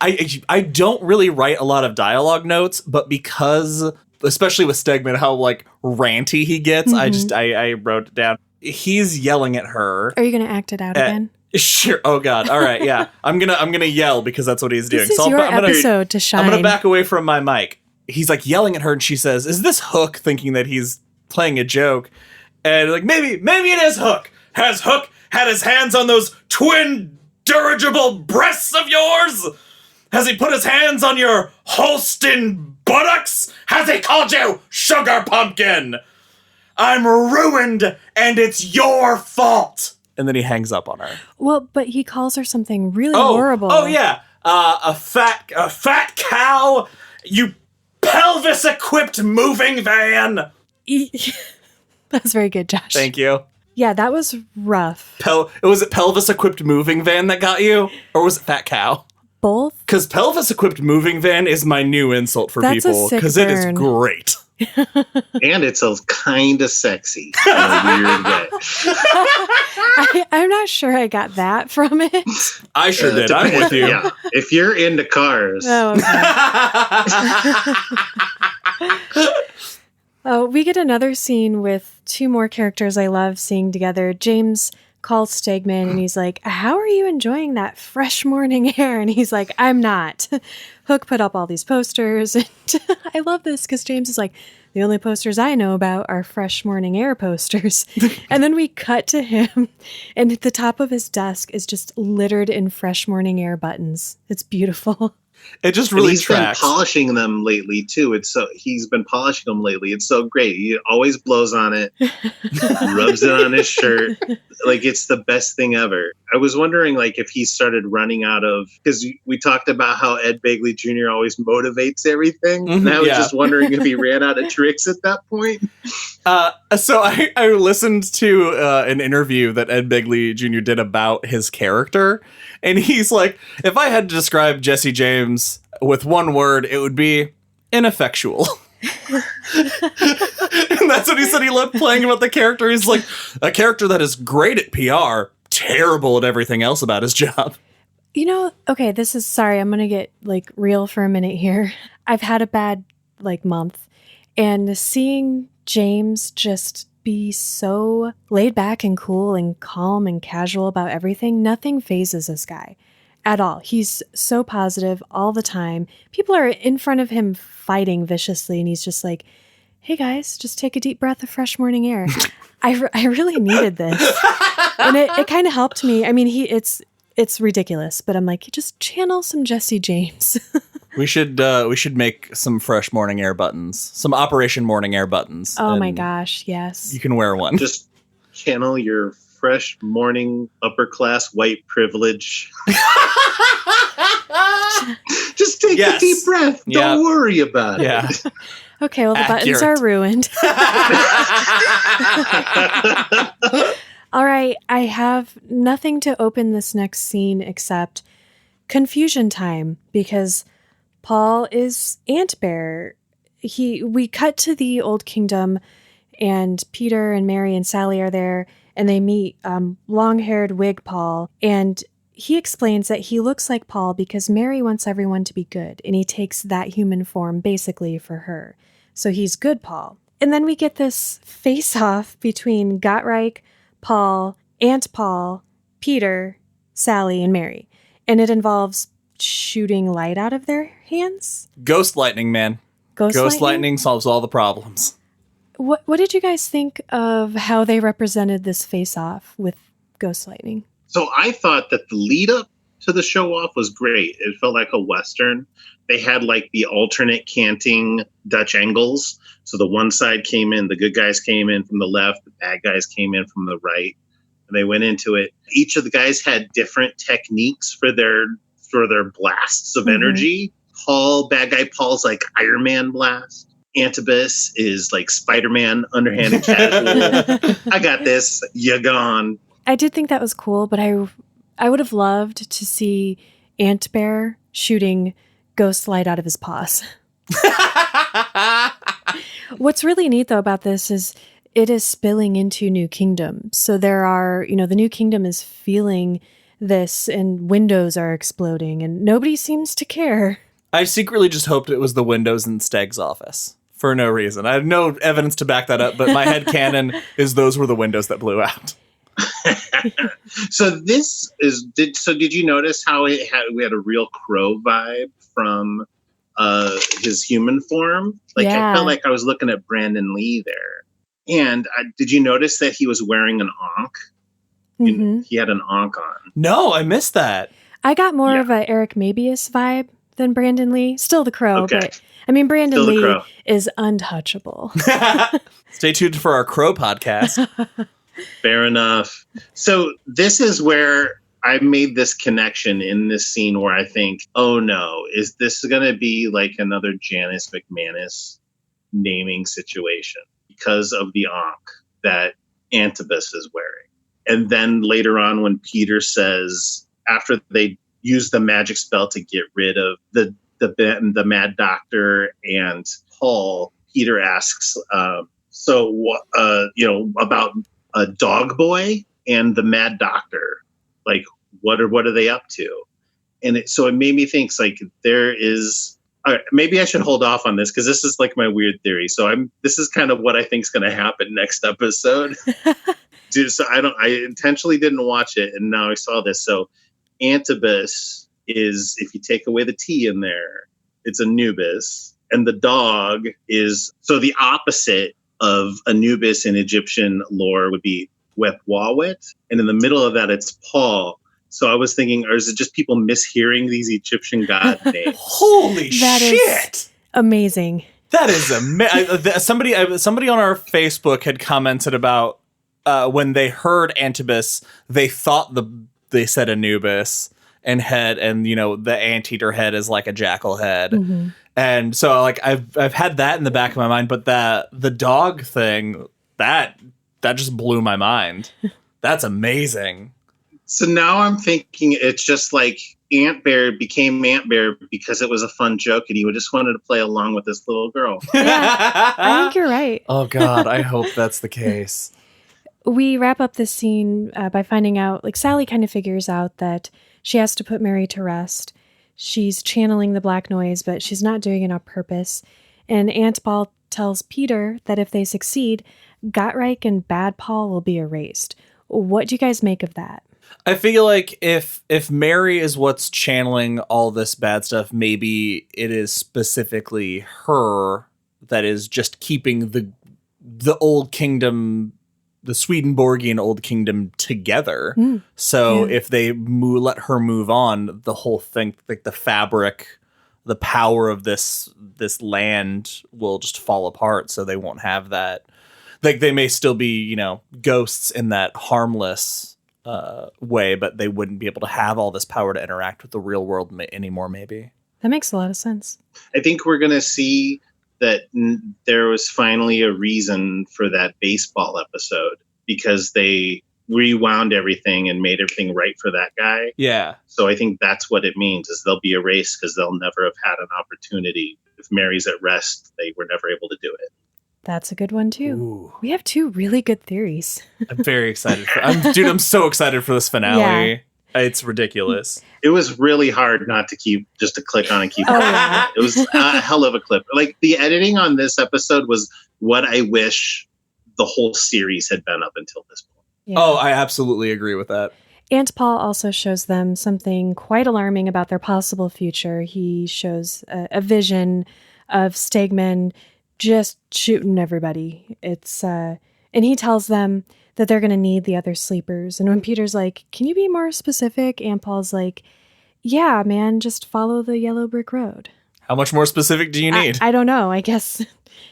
I don't really write a lot of dialogue notes, but because, especially with Stegman, how ranty he gets, I wrote it down. He's yelling at her. Are you going to act it out again? Sure. Oh God. All right. Yeah. I'm gonna yell because that's what he's doing. This is your episode to shine. I'm gonna back away from my mic. He's yelling at her, and she says, "Is this Hook?" Thinking that he's playing a joke, and maybe it is Hook. Has Hook had his hands on those twin dirigible breasts of yours? Has he put his hands on your Holstein buttocks? Has he called you sugar pumpkin? I'm ruined, and it's your fault. And then he hangs up on her. Well, but he calls her something really horrible. Oh yeah, a fat cow. You pelvis-equipped moving van. That's very good, Josh. Thank you. Yeah, that was rough. Was it pelvis-equipped moving van that got you, or was it fat cow? Both. Because pelvis-equipped moving van is my new insult for people because it is great. And it's a kind of sexy in a weird way. I'm not sure I got that from it. I sure did. I'm with you. Yeah. If you're into cars. Oh, okay. Oh, we get another scene with two more characters I love seeing together. James calls Stegman and he's like, how are you enjoying that fresh morning air? And he's like, I'm not. Hook put up all these posters. And I love this because James is like, the only posters I know about are fresh morning air posters. And then we cut to him, and at the top of his desk is just littered in fresh morning air buttons. It's beautiful. It just really tracks. He's been polishing them lately too. He's been polishing them lately. It's so great. He always blows on it, rubs it on his shirt. It's the best thing ever. I was wondering if he started running out of, because we talked about how Ed Begley Jr. always motivates everything. And I was just wondering if he ran out of tricks at that point. So I listened to an interview that Ed Begley Jr. did about his character. And he's like, if I had to describe Jesse James with one word, it would be ineffectual. And that's what he said he loved playing about the character. He's like, a character that is great at PR, terrible at everything else about his job. You know, okay, this is sorry, I'm gonna get like real for a minute here. I've had a bad like month, and seeing James just be so laid back and cool and calm and casual about everything, nothing phases this guy at all. He's so positive all the time. People are in front of him fighting viciously, and he's just like, hey guys, just take a deep breath of fresh morning air. I really needed this. And it kind of helped me. I mean, it's ridiculous, but I'm like, just channel some Jesse James. We should make some fresh morning air buttons, some Operation Morning Air buttons. Oh my gosh, yes. You can wear one. Just channel your fresh morning upper class white privilege. Just take a deep breath. Don't worry about it. Okay, well, the buttons are ruined. All right, I have nothing to open this next scene except confusion time, because Paul is Ant Bear. We cut to the Old Kingdom, and Peter and Mary and Sally are there, and they meet long-haired wig Paul, and he explains that he looks like Paul because Mary wants everyone to be good, and he takes that human form basically for her. So he's good Paul. And then we get this face-off between Gottreich, Paul, Aunt Paul, Peter, Sally, and Mary. And it involves shooting light out of their hands. Ghost lightning, man. Ghost lightning solves all the problems. What did you guys think of how they represented this face-off with ghost lightning? So I thought that the lead up to the show off was great. It felt like a Western. They had like the alternate canting Dutch angles. So the one side came in, the good guys came in from the left, the bad guys came in from the right, and they went into it. Each of the guys had different techniques for their blasts of energy. Bad guy Paul's like Iron Man blast. Antibus is like Spider-Man, underhanded casual. I got this. You gone. I did think that was cool, but I would have loved to see Ant Bear shooting ghost light out of his paws. What's really neat, though, about this is it is spilling into New Kingdom. So there are, the New Kingdom is feeling this, and windows are exploding, and nobody seems to care. I secretly just hoped it was the windows in Steg's office for no reason. I have no evidence to back that up, but my headcanon is those were the windows that blew out. So did you notice how we had a real Crow vibe from his human form? Like, yeah. I felt like I was looking at Brandon Lee there. And did you notice that he was wearing an ankh? Mm-hmm. He had an ankh on. No, I missed that. I got more of a Eric Mabius vibe than Brandon Lee. Still the Crow, but I mean, Brandon Lee is untouchable. Stay tuned for our Crow podcast. Fair enough. So this is where I made this connection in this scene where I think, oh no, is this going to be like another Janice McManus naming situation because of the ankh that Antibus is wearing? And then later on when Peter says, after they use the magic spell to get rid of the Mad Doctor and Paul, Peter asks, about a dog boy and the Mad Doctor, like what are they up to? And so it made me think, like, there is. All right, maybe I should hold off on this because this is like my weird theory. So this is kind of what I think is going to happen next episode. So I intentionally didn't watch it, and now I saw this. So Antibus is, if you take away the T in there, it's Anubis, and the dog is, so the opposite of Anubis in Egyptian lore would be Wepwawet, and in the middle of that it's Paul. So I was thinking, or is it just people mishearing these Egyptian god names? Holy that shit! Is amazing. That is somebody on our Facebook had commented about when they heard Antibus, they thought they said Anubis and head, and the anteater head is like a jackal head. Mm-hmm. And so, like, I've had that in the back of my mind, but the dog thing, that just blew my mind. That's amazing. So now I'm thinking it's just like Ant Bear became Ant Bear because it was a fun joke, and he just wanted to play along with this little girl. Yeah, I think you're right. Oh God, I hope that's the case. We wrap up this scene by finding out, like, Sally kind of figures out that She has to put Mary to rest. She's channeling the black noise, but she's not doing it on purpose. And Aunt Paul tells Peter that if they succeed, Gottreich and Bad Paul will be erased. What do you guys make of that? I feel like if Mary is what's channeling all this bad stuff, maybe it is specifically her that is just keeping the old kingdom, the Swedenborgian old kingdom together. So if they let her move on, the whole thing, like the fabric, the power of this land will just fall apart. So they won't have that. Like they may still be, ghosts in that harmless way, but they wouldn't be able to have all this power to interact with the real world anymore, maybe. That makes a lot of sense. I think we're going to see that there was finally a reason for that baseball episode because they rewound everything and made everything right for that guy. Yeah. So I think that's what it means is they'll be erased because they'll never have had an opportunity. If Mary's at rest, they were never able to do it. That's a good one, too. Ooh. We have 2 really good theories. I'm very excited. I'm so excited for this finale. Yeah. It's ridiculous. It was really hard not to just to click on and keep it. Yeah. It was a hell of a clip. Like the editing on this episode was what I wish the whole series had been up until this point. Yeah. Oh, I absolutely agree with that. Aunt Paul also shows them something quite alarming about their possible future. He shows a vision of Stegman just shooting everybody. And he tells them that they're going to need the other sleepers. And when Peter's like, can you be more specific? Aunt Paul's like, yeah, man, just follow the yellow brick road. How much more specific do you need? I don't know. I guess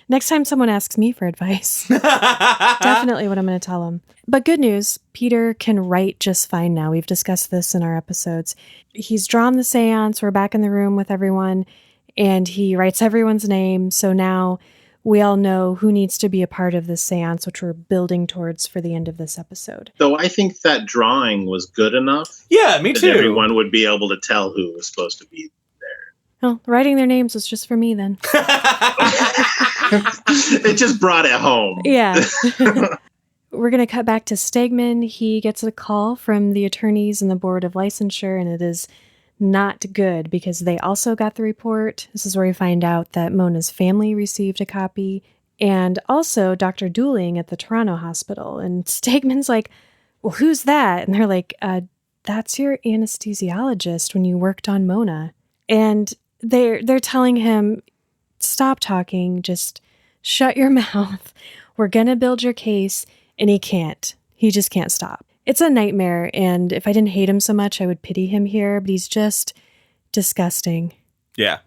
next time someone asks me for advice, definitely what I'm going to tell them. But good news, Peter can write just fine now. We've discussed this in our episodes. He's drawn the seance. We're back in the room with everyone, and he writes everyone's name. So now we all know who needs to be a part of this seance, which we're building towards for the end of this episode. Though I think that drawing was good enough. Yeah, me too. That everyone would be able to tell who was supposed to be there. Well, writing their names was just for me then. It just brought it home. Yeah. We're going to cut back to Stegman. He gets a call from the attorneys and the board of licensure, and it is not good because they also got the report. This is where we find out that Mona's family received a copy, and also Dr. Dooling at the Toronto hospital. And Stegman's like, well, who's that? And they're like, that's your anesthesiologist when you worked on Mona. And they're telling him, stop talking, just shut your mouth. We're going to build your case. And he can't. He just can't stop. It's a nightmare, and if I didn't hate him so much, I would pity him here, but he's just disgusting. Yeah.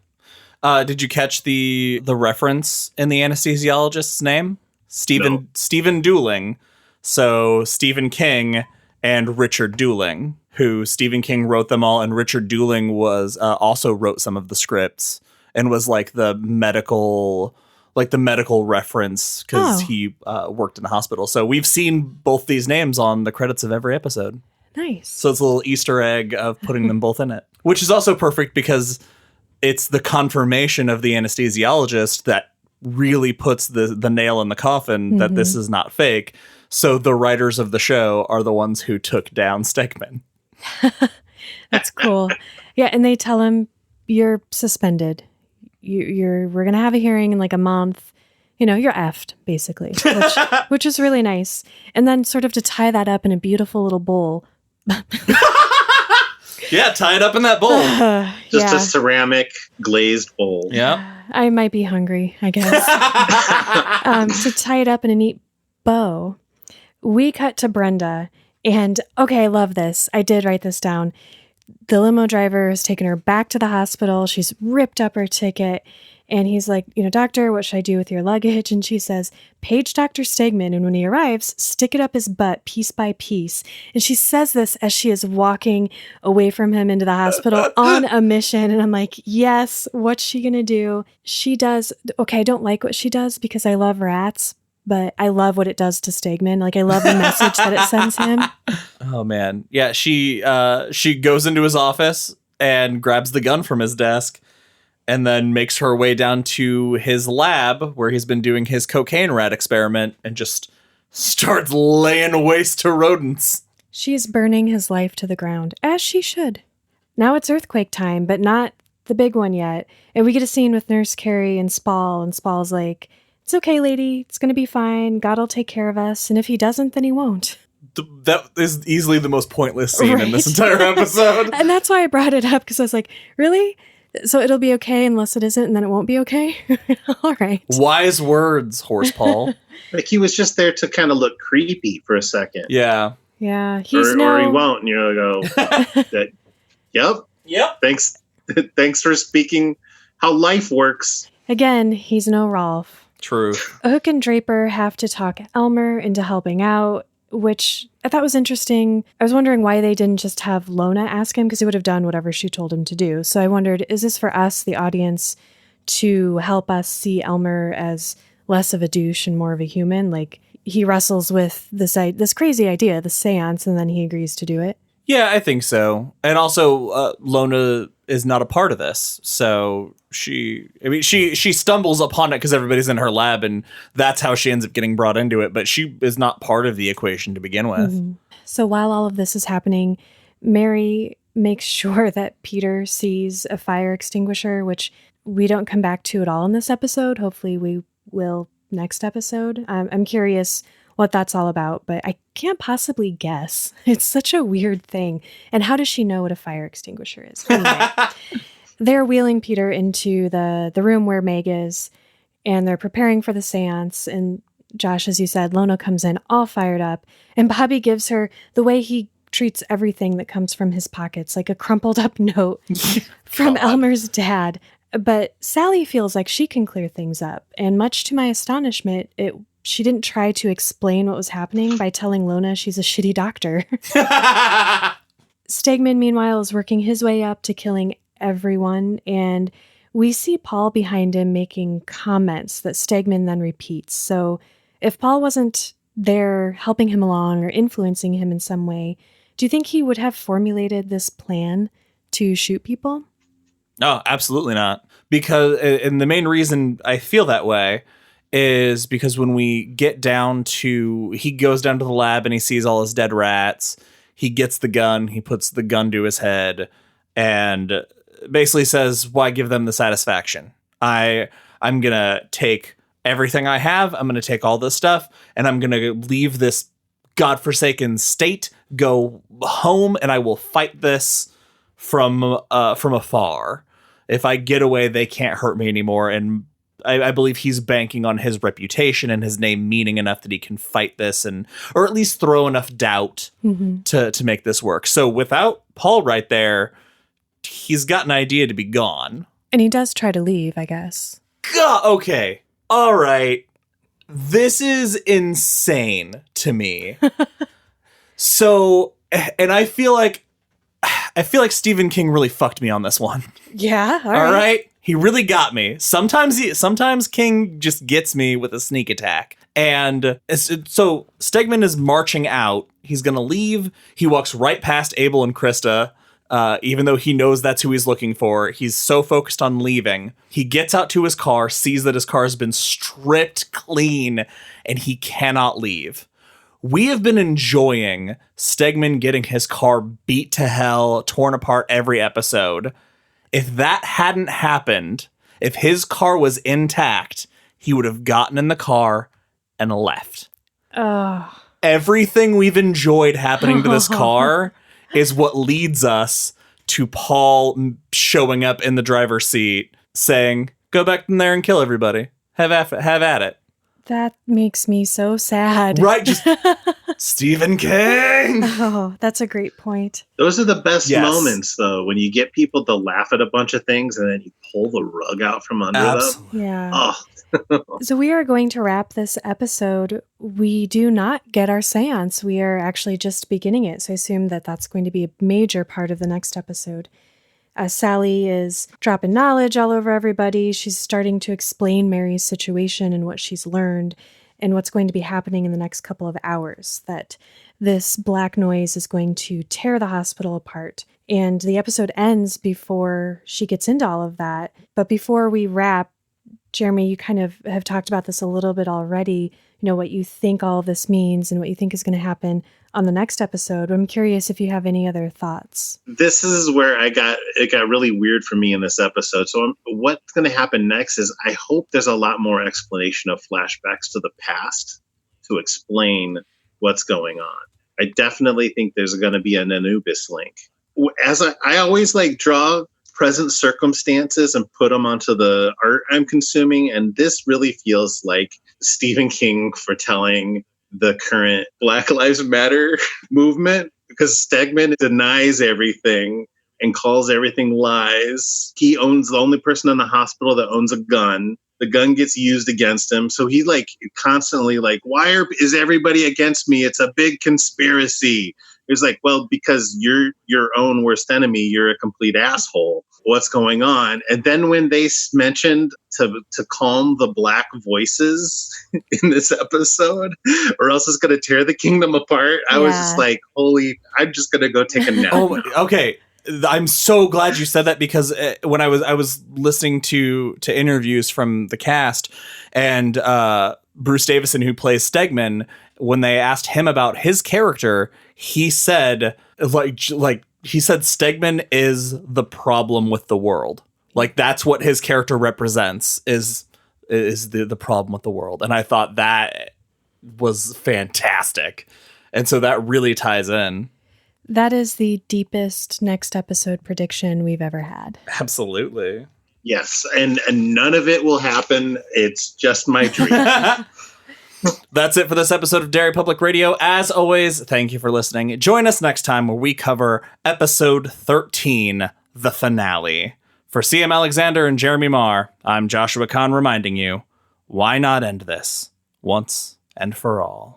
Did you catch the reference in the anesthesiologist's name? Stephen Dooling. So Stephen King and Richard Dooling, who Stephen King wrote them all, and Richard Dooling was also wrote some of the scripts and was like the medical reference because he worked in a hospital. So we've seen both these names on the credits of every episode. Nice. So it's a little Easter egg of putting them both in it, which is also perfect because it's the confirmation of the anesthesiologist that really puts the nail in the coffin that this is not fake. So the writers of the show are the ones who took down Stegman. That's cool. Yeah, and they tell him, you're suspended. We're going to have a hearing in like a month. You're effed, basically, which is really nice. And then sort of to tie that up in a beautiful little bowl. Yeah, tie it up in that bowl. Just a ceramic glazed bowl. Yeah. I might be hungry, I guess. To tie it up in a neat bow, we cut to Brenda. And, okay, I love this. I did write this down. The limo driver has taken her back to the hospital. She's ripped up her ticket. And he's like, doctor, what should I do with your luggage? And she says, page Dr. Stegman. And when he arrives, stick it up his butt piece by piece. And she says this as she is walking away from him into the hospital on a mission. And I'm like, yes, what's she going to do? She does. Okay, I don't like what she does because I love rats. But I love what it does to Stegman. Like, I love the message that it sends him. Oh, man. Yeah, she goes into his office and grabs the gun from his desk and then makes her way down to his lab where he's been doing his cocaine rat experiment and just starts laying waste to rodents. She's burning his life to the ground, as she should. Now it's earthquake time, but not the big one yet. And we get a scene with Nurse Carrie and Spall's like, it's okay, lady. It's going to be fine. God will take care of us. And if he doesn't, then he won't. That is easily the most pointless scene in this entire episode. And that's why I brought it up, because I was like, really? So it'll be okay unless it isn't, and then it won't be okay? All right. Wise words, Horse Paul. Like, he was just there to kind of look creepy for a second. Yeah. Yeah. Or he won't, and you'll go, yep. Thanks for speaking how life works. Again, he's no Rolf. True. Hook and Draper have to talk Elmer into helping out, which I thought was interesting. I was wondering why they didn't just have Lona ask him, because he would have done whatever she told him to do. So I wondered, is this for us, the audience, to help us see Elmer as less of a douche and more of a human? Like, he wrestles with this crazy idea, the seance, and then he agrees to do it. Yeah, I think so. And also, Lona is not a part of this. So she stumbles upon it because everybody's in her lab, and that's how she ends up getting brought into it. But she is not part of the equation to begin with. Mm-hmm. So while all of this is happening, Mary makes sure that Peter sees a fire extinguisher, which we don't come back to at all in this episode. Hopefully we will next episode. I'm curious what that's all about, but I can't possibly guess. It's such a weird thing. And how does she know what a fire extinguisher is? Anyway, they're wheeling Peter into the room where Meg is, and they're preparing for the seance. And Josh, as you said, Lona comes in all fired up, and Bobby gives her the way he treats everything that comes from his pockets, like a crumpled up note from Elmer's dad. But Sally feels like she can clear things up. And much to my astonishment, she didn't try to explain what was happening by telling Lona she's a shitty doctor. Stegman, meanwhile, is working his way up to killing everyone, and we see Paul behind him making comments that Stegman then repeats. So if Paul wasn't there helping him along or influencing him in some way, do you think he would have formulated this plan to shoot people? No, absolutely not. Because, and the main reason I feel that way is because when we get down to, he goes down to the lab and he sees all his dead rats. He gets the gun, he puts the gun to his head, and basically says, why give them the satisfaction? I'm going to take everything I have, I'm going to take all this stuff, and I'm going to leave this godforsaken state, go home, and I will fight this from afar. If I get away, they can't hurt me anymore, and I believe he's banking on his reputation and his name meaning enough that he can fight this, or at least throw enough doubt to make this work. So without Paul right there, he's got an idea to be gone. And he does try to leave, I guess. God, okay. All right. This is insane to me. So, and I feel like Stephen King really fucked me on this one. Yeah. All right. He really got me. Sometimes King just gets me with a sneak attack. And so Stegman is marching out. He's going to leave. He walks right past Abel and Krista, even though he knows that's who he's looking for. He's so focused on leaving. He gets out to his car, sees that his car has been stripped clean, and he cannot leave. We have been enjoying Stegman getting his car beat to hell, torn apart every episode. If that hadn't happened, if his car was intact, he would have gotten in the car and left. Everything we've enjoyed happening to this car is what leads us to Paul showing up in the driver's seat saying, go back in there and kill everybody. Have at it. That makes me so sad. Right, just Stephen King. Oh, that's a great point. Those are the best moments, though, when you get people to laugh at a bunch of things and then you pull the rug out from under them. Yeah. Oh. So we are going to wrap this episode. We do not get our seance. We are actually just beginning it. So I assume that that's going to be a major part of the next episode. Sally is dropping knowledge all over everybody. She's starting to explain Mary's situation and what she's learned and what's going to be happening in the next couple of hours, that this black noise is going to tear the hospital apart. And the episode ends before she gets into all of that. But before we wrap, Jeremy, you kind of have talked about this a little bit already, what you think all of this means and what you think is going to happen on the next episode. I'm curious if you have any other thoughts. This is where it got really weird for me in this episode. So what's going to happen next is I hope there's a lot more explanation of flashbacks to the past to explain what's going on. I definitely think there's going to be an Anubis link. As I always draw present circumstances and put them onto the art I'm consuming. And this really feels like Stephen King foretelling the current Black Lives Matter movement, because Stegman denies everything and calls everything lies. He owns the only person in the hospital that owns a gun. The gun gets used against him. So he constantly why is everybody against me? It's a big conspiracy. It's well, because you're your own worst enemy. You're a complete asshole. What's going on? And then when they mentioned to calm the black voices in this episode, or else it's going to tear the kingdom apart, I was just holy, I'm just going to go take a nap. Oh, okay. I'm so glad you said that, because when I was listening to interviews from the cast, and Bruce Davison, who plays Stegman, when they asked him about his character, he said he said Stegman is the problem with the world. That's what his character represents, is the problem with the world. And I thought that was fantastic. And so that really ties in. That is the deepest next episode prediction we've ever had. Absolutely. Yes, and none of it will happen. It's just my dream. That's it for this episode of Derry Public Radio. As always, thank you for listening. Join us next time where we cover episode 13, the finale. For CM Alexander and Jeremy Marr, I'm Joshua Kahn reminding you, why not end this once and for all?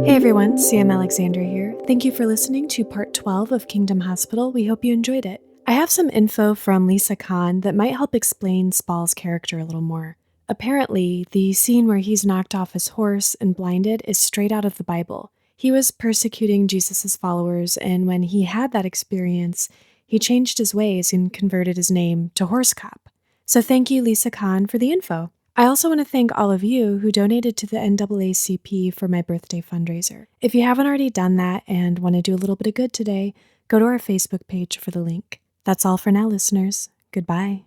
Hey everyone, CM Alexander here. Thank you for listening to part 12 of Kingdom Hospital. We hope you enjoyed it. I have some info from Lisa Kahn that might help explain Spall's character a little more. Apparently, the scene where he's knocked off his horse and blinded is straight out of the Bible. He was persecuting Jesus' followers, and when he had that experience, he changed his ways and converted his name to Horse Cop. So thank you, Lisa Kahn, for the info. I also want to thank all of you who donated to the NAACP for my birthday fundraiser. If you haven't already done that and want to do a little bit of good today, go to our Facebook page for the link. That's all for now, listeners. Goodbye.